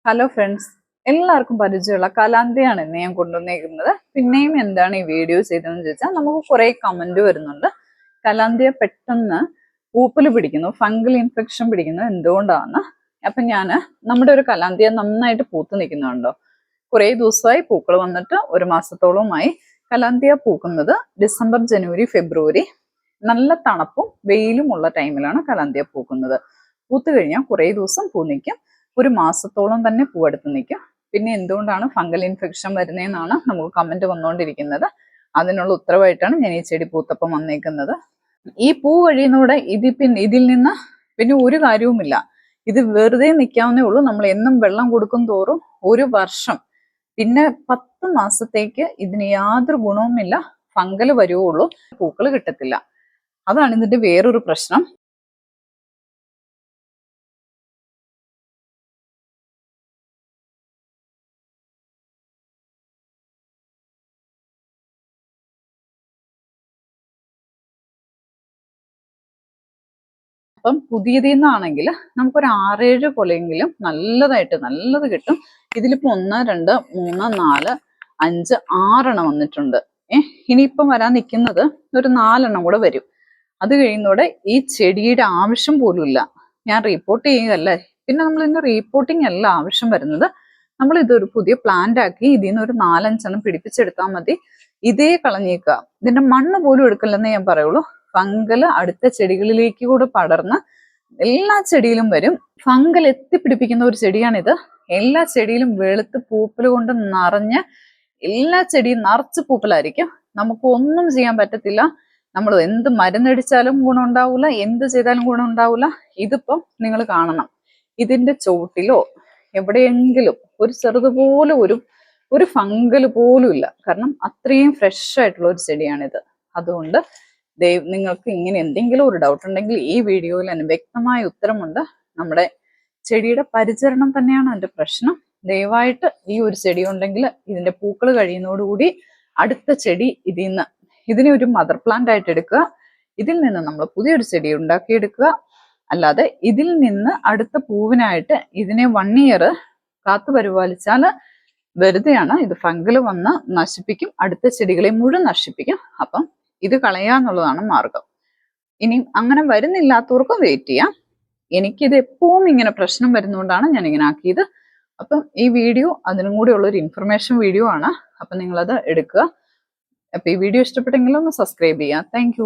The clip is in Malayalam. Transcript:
ഹലോ ഫ്രണ്ട്സ്, എല്ലാവർക്കും പരിചയമുള്ള കലാന്തിയാണ് ഇന്ന് ഞാൻ കൊണ്ടുവന്നേക്കുന്നത്. പിന്നെയും എന്താണ് ഈ വീഡിയോ ചെയ്തതെന്ന് ചോദിച്ചാൽ നമുക്ക് കുറെ കമന്റ് വരുന്നുണ്ട്. കലാന്തിയ പെട്ടെന്ന് പൂപ്പല് പിടിക്കുന്നു, ഫംഗൽ ഇൻഫെക്ഷൻ പിടിക്കുന്നു, എന്തുകൊണ്ടാണ്? അപ്പൊ നമ്മുടെ ഒരു കലാന്തിയ നന്നായിട്ട് പൂത്ത് നിൽക്കുന്നുണ്ടോ? കുറെ ദിവസമായി പൂക്കൾ വന്നിട്ട് ഒരു മാസത്തോളമായി. കലാന്തിയ പൂക്കുന്നത് ഡിസംബർ, ജനുവരി, ഫെബ്രുവരി നല്ല തണുപ്പും വെയിലും ഉള്ള ടൈമിലാണ് കലാന്തിയ പൂക്കുന്നത്. പൂത്ത് കഴിഞ്ഞാൽ കുറെ ദിവസം പൂ നിൽക്കും, ഒരു മാസത്തോളം തന്നെ പൂവെടുത്ത് നിൽക്കും. പിന്നെ എന്തുകൊണ്ടാണ് ഫംഗൽ ഇൻഫെക്ഷൻ വരുന്നതെന്നാണ് നമുക്ക് കമന്റ് വന്നുകൊണ്ടിരിക്കുന്നത്. അതിനുള്ള ഉത്തരവായിട്ടാണ് ഞാൻ ഈ ചെടി പൂത്തപ്പം വന്നേക്കുന്നത്. ഈ പൂ കഴിയുന്നതോടെ ഇതിൽ നിന്ന് പിന്നെ ഒരു കാര്യവുമില്ല. ഇത് വെറുതെ നിൽക്കാവുന്നേ ഉള്ളൂ. നമ്മൾ എന്നും വെള്ളം കൊടുക്കും തോറും ഒരു വർഷം, പിന്നെ 10 മാസത്തേക്ക് ഇതിന് യാതൊരു ഗുണവുമില്ല. ഫംഗൽ വരുവുള്ളൂ, പൂക്കൾ കിട്ടത്തില്ല. അതാണ് ഇതിന്റെ വേറൊരു പ്രശ്നം. അപ്പം പുതിയതിൽ നിന്നാണെങ്കിൽ നമുക്കൊരു 6-7 കൊലയെങ്കിലും നല്ലത് കിട്ടും. ഇതിലിപ്പോ 1, 2, 3, 4, 5, 6 വന്നിട്ടുണ്ട്. ഇനിയിപ്പം വരാൻ നിൽക്കുന്നത് ഒരു 4 കൂടെ വരും. അത് കഴിയുന്നതോടെ ഈ ചെടിയുടെ ആവശ്യം പോലും ഇല്ല. ഞാൻ റിപ്പോർട്ട് ചെയ്യുകയല്ലേ, പിന്നെ നമ്മൾ ഇതിന്റെ റീപ്പോർട്ടിങ് അല്ല ആവശ്യം വരുന്നത്. നമ്മൾ ഇതൊരു പുതിയ പ്ലാന്റ് ആക്കി ഇതിൽ നിന്ന് ഒരു 4-5 പിടിപ്പിച്ചെടുത്താൽ മതി. ഇതേ കളഞ്ഞേക്കുക, ഇതിന്റെ മണ്ണ് പോലും എടുക്കില്ലെന്നേ ഞാൻ പറയുള്ളൂ. ഫംഗൽ അടുത്ത ചെടികളിലേക്ക് കൂടെ പടർന്ന് എല്ലാ ചെടിയിലും വരും. ഫംഗൽ എത്തിപ്പിടിപ്പിക്കുന്ന ഒരു ചെടിയാണിത്. എല്ലാ ചെടിയിലും വെളുത്ത് പൂപ്പൽ കൊണ്ട് നിറഞ്ഞ് എല്ലാ ചെടിയും നിറച്ച് പൂപ്പലായിരിക്കും. നമുക്ക് ഒന്നും ചെയ്യാൻ പറ്റത്തില്ല. നമ്മൾ എന്ത് മരുന്നടിച്ചാലും ഗുണം ഉണ്ടാവില്ല, എന്ത് ചെയ്താലും ഗുണം ഉണ്ടാവില്ല. ഇതിപ്പം നിങ്ങൾ കാണണം, ഇതിന്റെ ചുവട്ടിലോ എവിടെയെങ്കിലും ഒരു ചെറുതുപോലെ ഒരു ഫംഗൽ പോലും ഇല്ല. കാരണം അത്രയും ഫ്രഷ് ആയിട്ടുള്ള ഒരു ചെടിയാണിത്. അതുകൊണ്ട് നിങ്ങൾക്ക് ഇങ്ങനെ എന്തെങ്കിലും ഒരു ഡൗട്ട് ഉണ്ടെങ്കിൽ ഈ വീഡിയോയിൽ തന്നെ വ്യക്തമായ ഉത്തരമുണ്ട്. നമ്മുടെ ചെടിയുടെ പരിചരണം തന്നെയാണ് അതിന്റെ പ്രശ്നം. ദയവായിട്ട് ഈ ഒരു ചെടി ഉണ്ടെങ്കിൽ ഇതിന്റെ പൂക്കൾ കഴിയുന്നതോടുകൂടി അടുത്ത ചെടി ഇതിനെ ഒരു മദർ പ്ലാന്റ് ആയിട്ട് എടുക്കുക. ഇതിൽ നിന്ന് നമ്മൾ പുതിയൊരു ചെടി ഉണ്ടാക്കിയെടുക്കുക. അല്ലാതെ ഇതിൽ നിന്ന് അടുത്ത പൂവിനായിട്ട് ഇതിനെ 1 ഇയർ കാത്തു പരിപാലിച്ചാൽ വെറുതെയാണ്. ഇത് ഫംഗൽ വന്ന് നശിപ്പിക്കും, അടുത്ത ചെടികളെ മുഴുവൻ നശിപ്പിക്കും. അപ്പം ഇത് കളയാന്നുള്ളതാണ് മാർഗം. ഇനി അങ്ങനെ വരുന്നില്ലാത്തവർക്കും വെയിറ്റ് ചെയ്യാം. എനിക്കിത് എപ്പോഴും ഇങ്ങനെ പ്രശ്നം വരുന്നതുകൊണ്ടാണ് ഞാൻ ഇങ്ങനെ ആക്കിയത്. അപ്പം ഈ വീഡിയോ അതിനും കൂടി ഉള്ളൊരു ഇൻഫർമേഷൻ വീഡിയോ ആണ്. അപ്പം നിങ്ങളത് എടുക്കുക. അപ്പം ഈ വീഡിയോ ഇഷ്ടപ്പെട്ടെങ്കിൽ ഒന്ന് സബ്സ്ക്രൈബ് ചെയ്യുക. താങ്ക്